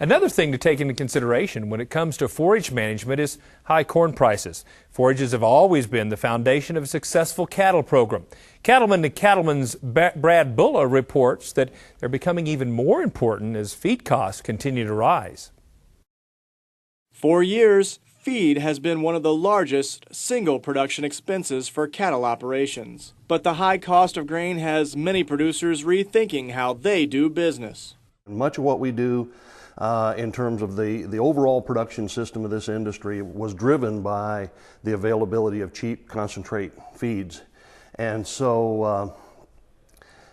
Another thing to take into consideration when it comes to forage management is high corn prices. Forages have always been the foundation of a successful cattle program. Cattleman to Cattleman's Brad Bulla reports that they're becoming even more important as feed costs continue to rise. For years, feed has been one of the largest single production expenses for cattle operations. But the high cost of grain has many producers rethinking how they do business. Much of what we do in terms of the overall production system of this industry was driven by the availability of cheap concentrate feeds. And so,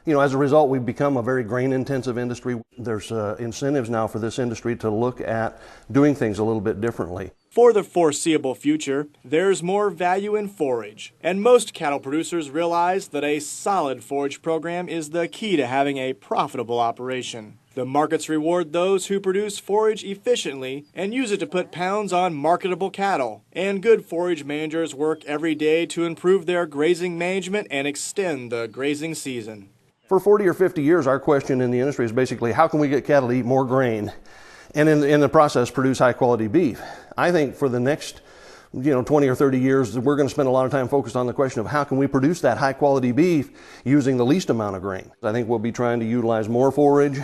as a result, we've become a very grain-intensive industry. There's incentives now for this industry to look at doing things a little bit differently. For the foreseeable future, there's more value in forage, and most cattle producers realize that a solid forage program is the key to having a profitable operation. The markets reward those who produce forage efficiently and use it to put pounds on marketable cattle. And good forage managers work every day to improve their grazing management and extend the grazing season. For 40 or 50 years, our question in the industry is basically, how can we get cattle to eat more grain and in the process produce high quality beef? I think for the next 20 or 30 years, we're going to spend a lot of time focused on the question of how can we produce that high quality beef using the least amount of grain. I think we'll be trying to utilize more forage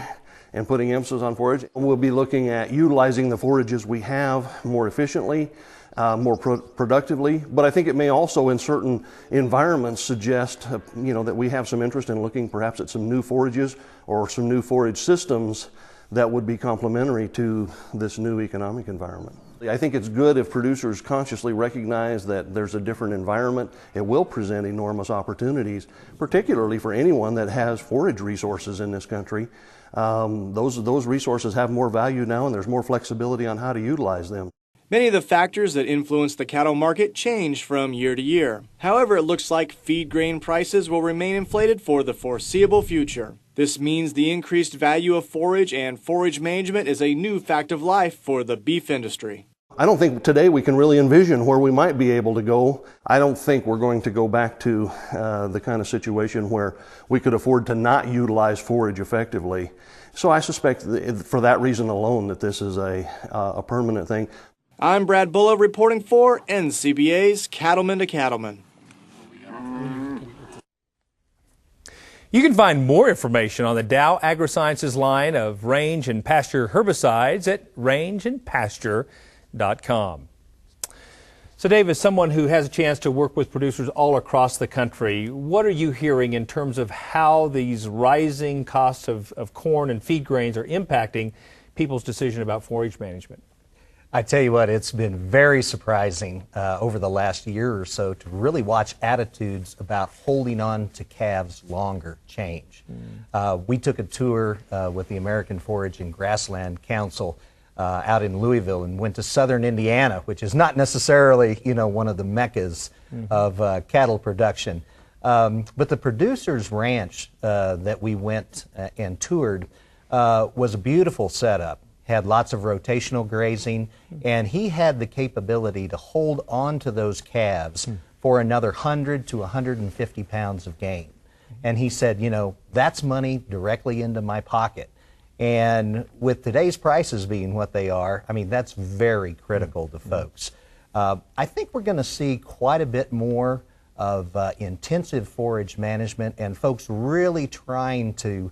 and putting emphasis on forage. We'll be looking at utilizing the forages we have more efficiently, more productively, but I think it may also in certain environments suggest that we have some interest in looking perhaps at some new forages or some new forage systems that would be complementary to this new economic environment. I think it's good if producers consciously recognize that there's a different environment. It will present enormous opportunities, particularly for anyone that has forage resources in this country. Those resources have more value now, and there's more flexibility on how to utilize them. Many of the factors that influence the cattle market change from year to year. However, it looks like feed grain prices will remain inflated for the foreseeable future. This means the increased value of forage and forage management is a new fact of life for the beef industry. I don't think today we can really envision where we might be able to go. I don't think we're going to go back to the kind of situation where we could afford to not utilize forage effectively. So I suspect for that reason alone that this is a permanent thing. I'm Brad Bulla reporting for NCBA's Cattleman to Cattleman. You can find more information on the Dow AgriSciences line of range and pasture herbicides at rangeandpasture.com. So Dave, as someone who has a chance to work with producers all across the country, what are you hearing in terms of how these rising costs of corn and feed grains are impacting people's decision about forage management? I tell you what, it's been very surprising over the last year or so to really watch attitudes about holding on to calves longer change. We took a tour with the American Forage and Grassland Council out in Louisville and went to southern Indiana, which is not necessarily, one of the meccas of cattle production. But the producer's ranch that we went and toured was a beautiful setup. Had lots of rotational grazing, and he had the capability to hold on to those calves for another 100 to 150 pounds of gain. And he said, that's money directly into my pocket. And with today's prices being what they are, that's very critical to folks. I think we're going to see quite a bit more of intensive forage management and folks really trying to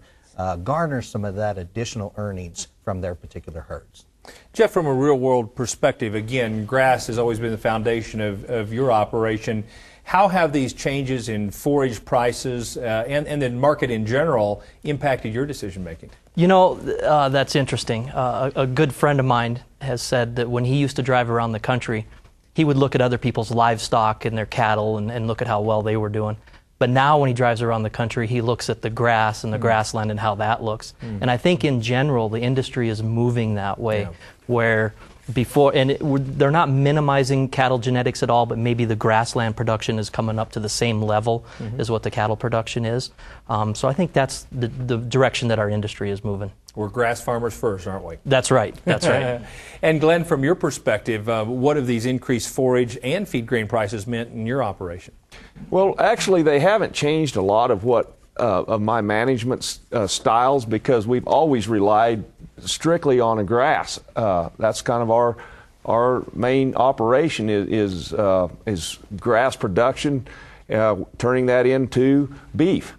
garner some of that additional earnings from their particular herds. Jeff, from a real-world perspective, again, grass has always been the foundation of your operation. How have these changes in forage prices and the market in general impacted your decision-making? That's interesting. A good friend of mine has said that when he used to drive around the country, he would look at other people's livestock and their cattle and look at how well they were doing. But now when he drives around the country, he looks at the grass and the grassland and how that looks. And I think in general, the industry is moving that way, where before, they're not minimizing cattle genetics at all, but maybe the grassland production is coming up to the same level as what the cattle production is. So I think that's the direction that our industry is moving. We're grass farmers first, aren't we? That's right. That's right. And Glenn, from your perspective, what have these increased forage and feed grain prices meant in your operation? Well, actually, they haven't changed a lot of what of my management styles, because we've always relied strictly on a grass. That's kind of our main operation is grass production, turning that into beef.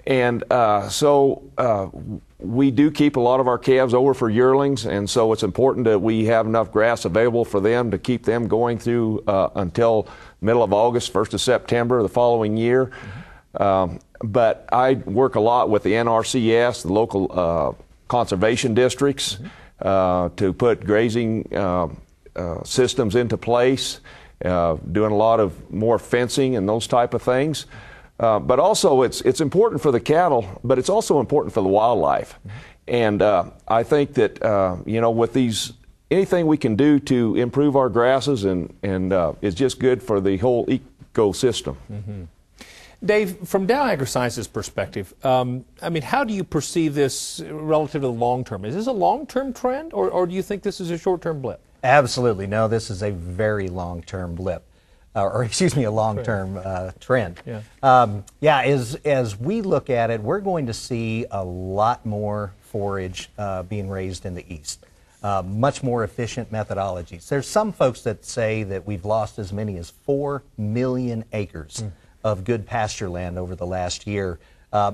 And so we do keep a lot of our calves over for yearlings, and so it's important that we have enough grass available for them to keep them going through until middle of August, 1st of September the following year. But I work a lot with the NRCS, the local conservation districts, to put grazing systems into place, doing a lot of more fencing and those type of things. But also it's important for the cattle, but it's also important for the wildlife. And I think that, you know, with these, anything we can do to improve our grasses and is just good for the whole ecosystem. Dave, from Dow AgriScience's perspective, I mean, how do you perceive this relative to the long term? Is this a long-term trend, or do you think this is a short-term blip? Absolutely. No, this is a very long-term blip. Or excuse me, a long-term trend. Yeah. As we look at it, we're going to see a lot more forage being raised in the east. Much more efficient methodologies. There's some folks that say that we've lost as many as 4 million acres of good pasture land over the last year,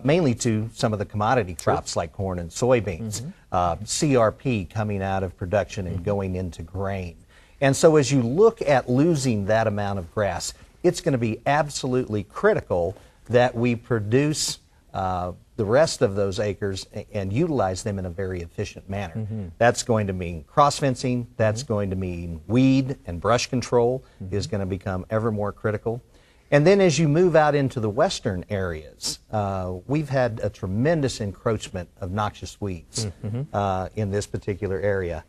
mainly to some of the commodity crops like corn and soybeans, CRP coming out of production and going into grain. And so as you look at losing that amount of grass, it's going to be absolutely critical that we produce the rest of those acres and utilize them in a very efficient manner. That's going to mean cross-fencing. That's going to mean weed and brush control is going to become ever more critical. And then as you move out into the western areas, we've had a tremendous encroachment of noxious weeds in this particular area.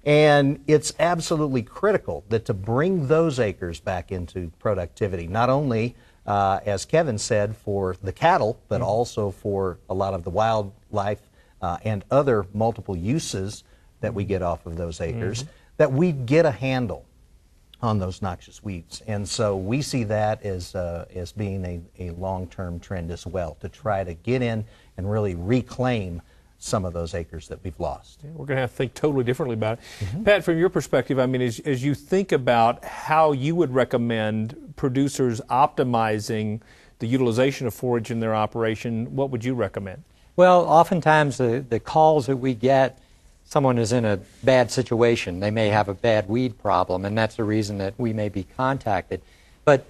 And it's absolutely critical that to bring those acres back into productivity, not only, as Kevin said, for the cattle, but also for a lot of the wildlife and other multiple uses that we get off of those acres, that we get a handle on those noxious weeds. And so we see that as being a long-term trend as well, to try to get in and really reclaim some of those acres that we've lost. Yeah, we're going to have to think totally differently about it. Pat, from your perspective, I mean, as you think about how you would recommend producers optimizing the utilization of forage in their operation, what would you recommend? Well, oftentimes the calls that we get, someone is in a bad situation. They may have a bad weed problem, and that's the reason that we may be contacted. But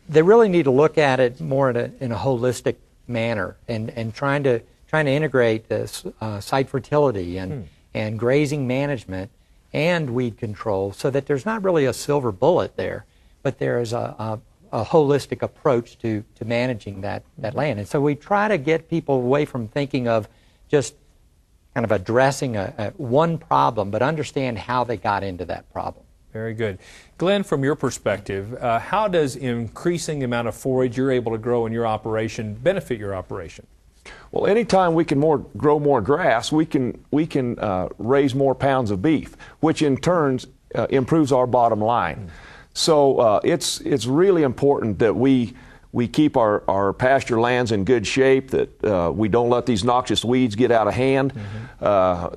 they really need to look at it more in a holistic manner and trying to integrate this site fertility and grazing management and weed control, so that there's not really a silver bullet there, but there is a holistic approach to managing that land. And so we try to get people away from thinking of just kind of addressing one problem, but understand how they got into that problem. Very good. Glenn, from your perspective, how does increasing the amount of forage you're able to grow in your operation benefit your operation? Well, anytime we can grow more grass, we can raise more pounds of beef, which in turn improves our bottom line. So it's really important that we keep our pasture lands in good shape, that we don't let these noxious weeds get out of hand.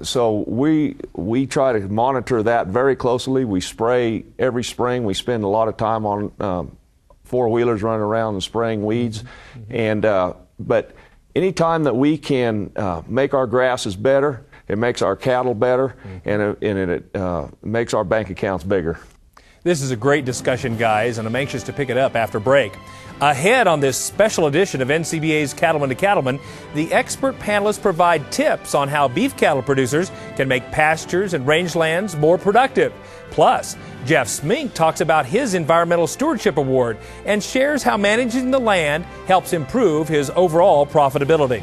So we try to monitor that very closely. We spray every spring. We spend a lot of time on four-wheelers running around and spraying weeds. And but anytime that we can make our grasses better, it makes our cattle better, and it makes our bank accounts bigger. This is a great discussion, guys, and I'm anxious to pick it up after break. Ahead on this special edition of NCBA's Cattleman to Cattleman, the expert panelists provide tips on how beef cattle producers can make pastures and rangelands more productive. Plus, Jeff Smink talks about his Environmental Stewardship Award and shares how managing the land helps improve his overall profitability.